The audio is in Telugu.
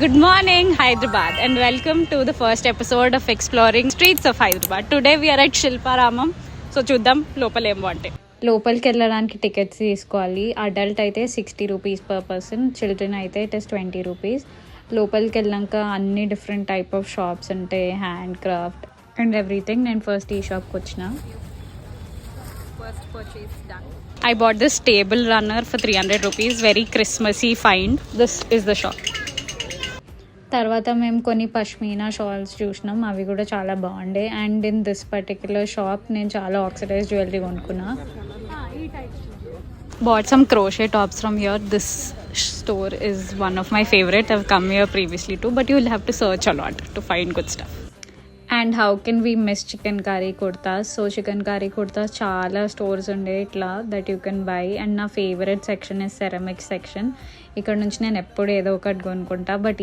Good morning, Hyderabad, and welcome to the first episode of Exploring Streets of Hyderabad. Today we are at Shilparamam. So చూద్దాం లోపల ఏం బాగుంటాయి. లోపలికి వెళ్ళడానికి టికెట్స్ తీసుకోవాలి. అడల్ట్ అయితే 60 రూపీస్ పర్ పర్సన్, చిల్డ్రన్ అయితే ఇట్ ఇస్ 20 రూపీస్. లోపలికి వెళ్ళాక అన్ని డిఫరెంట్ టైప్ ఆఫ్ షాప్స్ ఉంటాయి, హ్యాండ్ క్రాఫ్ట్ అండ్ ఎవ్రీథింగ్. నేను ఫస్ట్ ఈ షాప్కి వచ్చిన. I bought this table runner for 300 rupees. Very Christmassy find. This is the shop. తర్వాత మేము కొన్ని పష్మీనా షాల్స్ చూసినాం, అవి కూడా చాలా బాగుండే. And in this particular shop నేను చాలా ఆక్సిడైజ్ జ్యువెలరీ కొనుక్కున్నా. Bought some crochet tops from here. This store is one of my favorite. I've come here previously too, but you will have to search a lot to find good stuff. And how can we miss chicken curry kurtas? So chicken curry kurtas చాలా స్టోర్స్ ఉండే ఇట్లా that you can buy. And నా favourite section is ceramic section. ఇక్కడ నుంచి నేను ఎప్పుడు ఏదో ఒకటి కొనుక్కుంటా. బట్